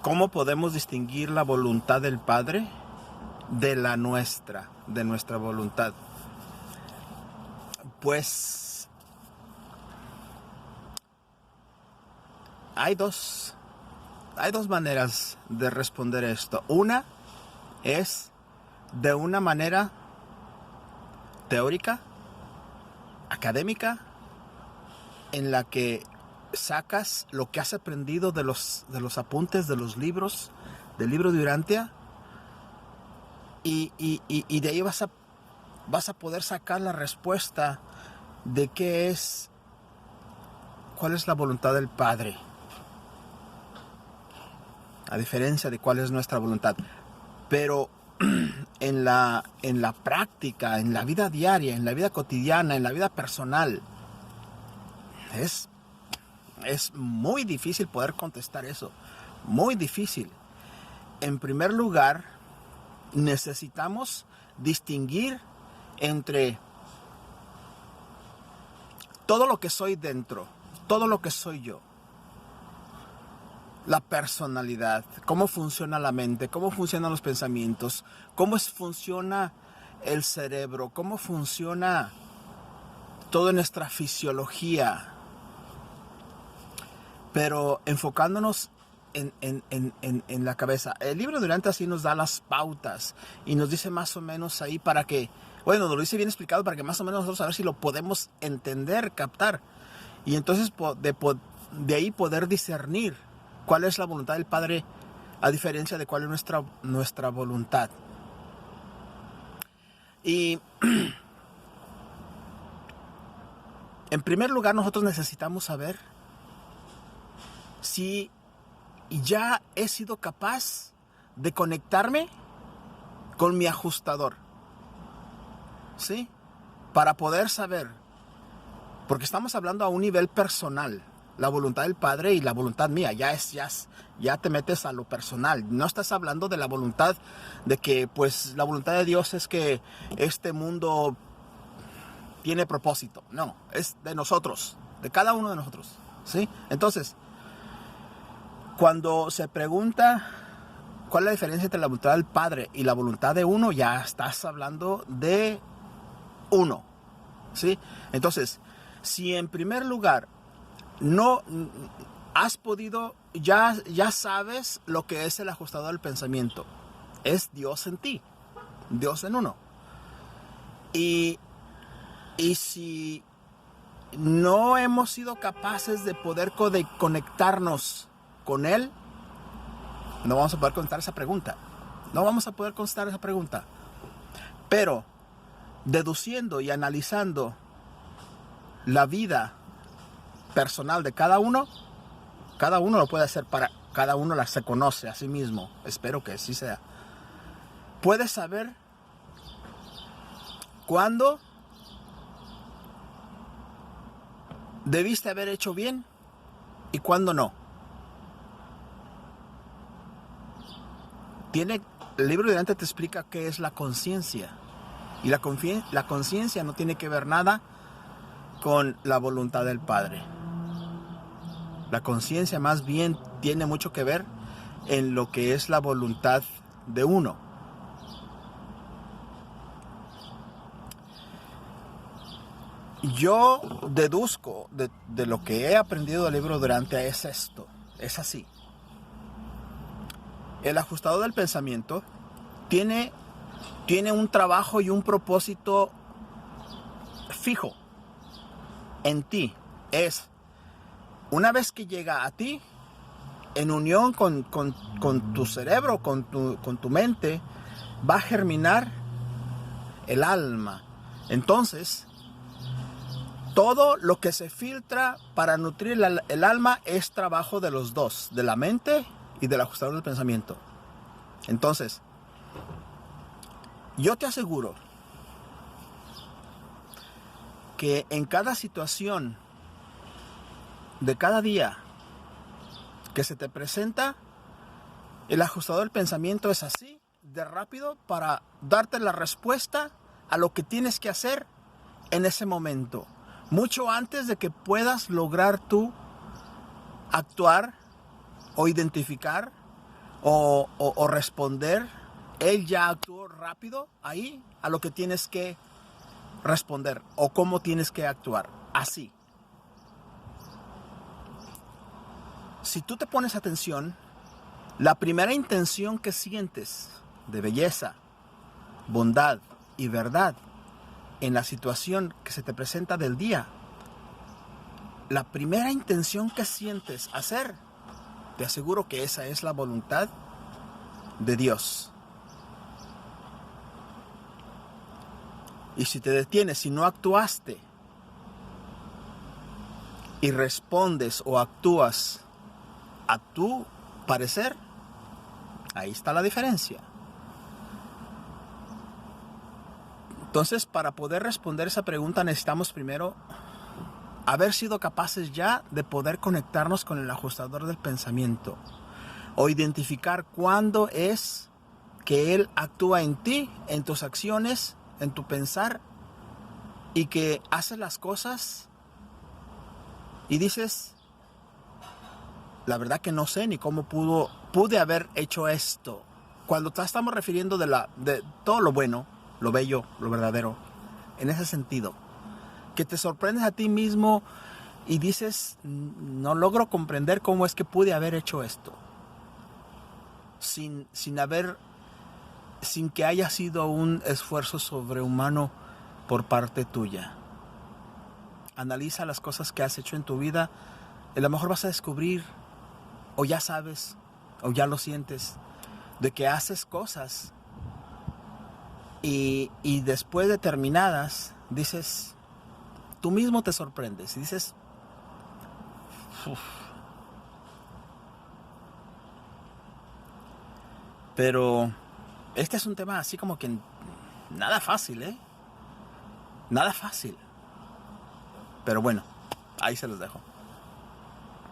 ¿Cómo podemos distinguir la voluntad del Padre de nuestra voluntad? Pues hay dos maneras de responder esto. Una es de una manera teórica, académica, en la que sacas lo que has aprendido de los apuntes de los libros, del libro de Urantia, y de ahí vas a poder sacar la respuesta de cuál es la voluntad del Padre, a diferencia de cuál es nuestra voluntad. Pero en la práctica, en la vida diaria, en la vida cotidiana, en la vida personal, es muy difícil poder contestar eso. Muy difícil. En primer lugar, necesitamos distinguir entre todo lo que soy dentro, todo lo que soy yo. La personalidad, cómo funciona la mente, cómo funcionan los pensamientos, cómo funciona el cerebro, cómo funciona toda nuestra fisiología. Pero enfocándonos en la cabeza. El libro de Urantia sí nos da las pautas y nos dice más o menos ahí para que, bueno, nos lo dice bien explicado para que más o menos nosotros a ver si lo podemos entender, captar. Y entonces de ahí poder discernir cuál es la voluntad del Padre a diferencia de cuál es nuestra voluntad. Y en primer lugar nosotros necesitamos saber si ya he sido capaz de conectarme con mi ajustador, ¿sí? Para poder saber, porque estamos hablando a un nivel personal, la voluntad del Padre y la voluntad mía, ya te metes a lo personal. No estás hablando de la voluntad de que, pues, la voluntad de Dios es que este mundo tiene propósito. No, es de nosotros, de cada uno de nosotros, ¿sí? Entonces, cuando se pregunta cuál es la diferencia entre la voluntad del Padre y la voluntad de uno, ya estás hablando de uno, ¿sí? Entonces, si en primer lugar no has podido, ya sabes lo que es el ajustador del pensamiento. Es Dios en ti, Dios en uno. Y si no hemos sido capaces de poder conectarnos con Él, no vamos a poder contestar esa pregunta. No vamos a poder contestar esa pregunta. Pero deduciendo y analizando la vida personal de cada uno lo puede hacer para cada uno, se conoce a sí mismo. Espero que así sea. Puedes saber cuándo debiste haber hecho bien y cuándo no. El libro de Urantia te explica qué es la conciencia. Y la conciencia no tiene que ver nada con la voluntad del Padre. La conciencia más bien tiene mucho que ver en lo que es la voluntad de uno. Yo deduzco de lo que he aprendido del libro de Urantia es esto, es así. El ajustador del pensamiento tiene un trabajo y un propósito fijo en ti. Es, una vez que llega a ti, en unión con tu cerebro, con tu mente, va a germinar el alma. Entonces, todo lo que se filtra para nutrir el alma es trabajo de los dos, de la mente y del ajustador del pensamiento. Entonces, yo te aseguro que en cada situación de cada día que se te presenta, el ajustador del pensamiento es así, de rápido, para darte la respuesta a lo que tienes que hacer en ese momento, mucho antes de que puedas lograr tú actuar o identificar o responder, Él ya actuó rápido ahí a lo que tienes que responder o cómo tienes que actuar. Así. Si tú te pones atención, la primera intención que sientes de belleza, bondad y verdad en la situación que se te presenta del día, la primera intención que sientes hacer, te aseguro que esa es la voluntad de Dios. Y si te detienes, si no actuaste y respondes o actúas a tu parecer, ahí está la diferencia. Entonces, para poder responder esa pregunta necesitamos primero haber sido capaces ya de poder conectarnos con el ajustador del pensamiento o identificar cuándo es que Él actúa en ti, en tus acciones, en tu pensar, y que haces las cosas y dices, la verdad que no sé ni cómo pude haber hecho esto. Cuando estamos refiriendo de todo lo bueno, lo bello, lo verdadero, en ese sentido, que te sorprendes a ti mismo y dices, no logro comprender cómo es que pude haber hecho esto, sin que haya sido un esfuerzo sobrehumano por parte tuya. Analiza las cosas que has hecho en tu vida, y a lo mejor vas a descubrir, o ya sabes, o ya lo sientes, de que haces cosas y después de terminadas, dices, tú mismo te sorprendes y dices, uf. Pero este es un tema así como que nada fácil, ¿eh? Nada fácil. Pero bueno, ahí se los dejo.